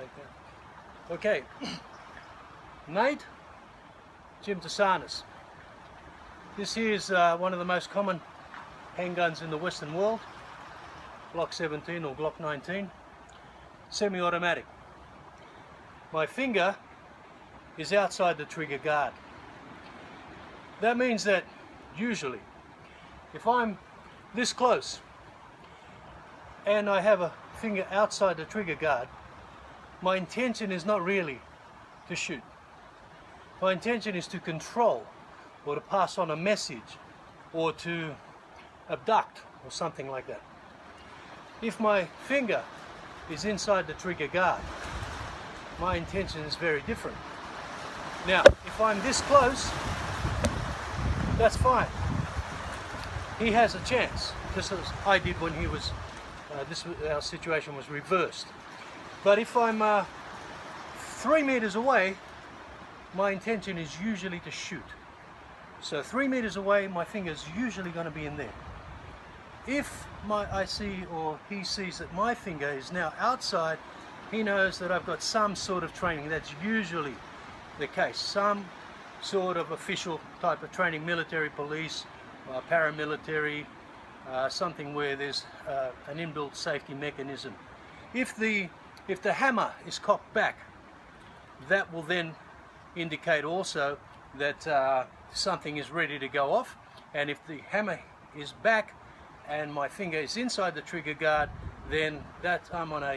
take that. Okay, Nate, Jim Taousanis. This here is one of the most common handguns in the Western world, Glock 17 or Glock 19, semi-automatic. My finger is outside the trigger guard. That means that usually, if I'm this close and I have a finger outside the trigger guard, my intention is not really to shoot. My intention is to control or to pass on a message or to abduct or something like that. If my finger is inside the trigger guard, my intention is very different. Now, if I'm this close, that's fine. He has a chance, just as I did when he was, our situation was reversed. But if I'm 3 meters away, my intention is usually to shoot. So 3 meters away, my finger is usually going to be in there. If I see or he sees that my finger is now outside, he knows that I've got some sort of training. That's usually the case. Some sort of official type of training, military, police, paramilitary, something where there's an inbuilt safety mechanism. If the hammer is cocked back, that will then indicate also that something is ready to go off. And if the hammer is back and my finger is inside the trigger guard, then I'm on a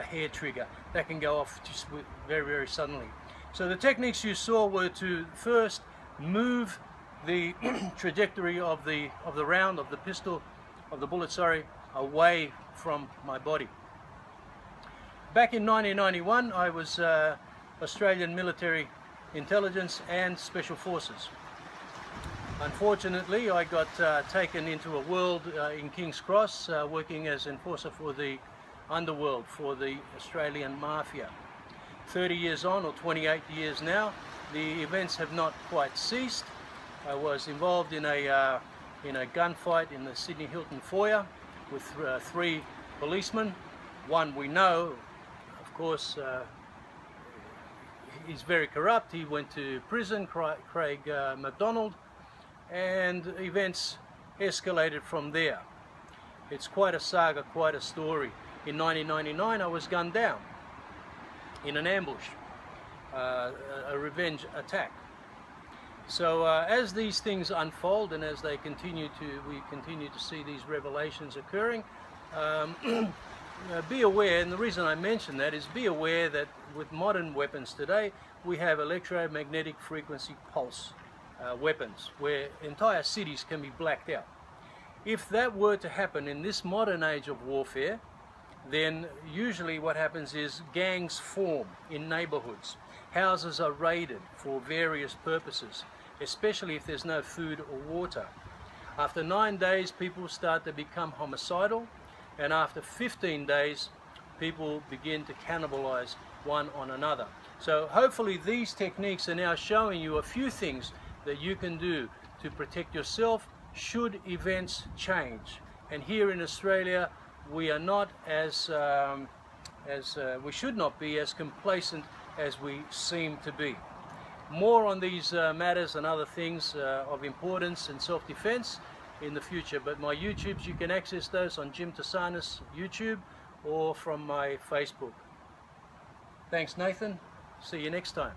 hair trigger. That can go off just very, very suddenly. So the techniques you saw were to first move the trajectory of the round, of the pistol, of the bullet, sorry, away from my body. Back in 1991, I was Australian military intelligence and special forces. Unfortunately, I got taken into a world in King's Cross, working as enforcer for the underworld, for the Australian mafia. 30 years on, or 28 years now, the events have not quite ceased. I was involved in a gunfight in the Sydney Hilton foyer with 3 policemen. One we know, of course, he's very corrupt. He went to prison, Craig MacDonald, and events escalated from there. It's quite a saga, quite a story. In 1999, I was gunned down in an ambush, a revenge attack. So as these things unfold and as we continue to see these revelations occurring, be aware, and the reason I mention that is be aware that with modern weapons today, we have electromagnetic frequency pulse weapons where entire cities can be blacked out. If that were to happen in this modern age of warfare, then usually what happens is gangs form in neighborhoods. Houses are raided for various purposes, especially if there's no food or water. After 9 days, people start to become homicidal, and after 15 days, people begin to cannibalize one on another. So hopefully these techniques are now showing you a few things that you can do to protect yourself should events change. And here in Australia, we are not we should not be as complacent as we seem to be. More on these matters and other things of importance and self-defense in the future, but my YouTubes, you can access those on Jim Taousanis YouTube or from my Facebook. Thanks, Nathan. See you next time.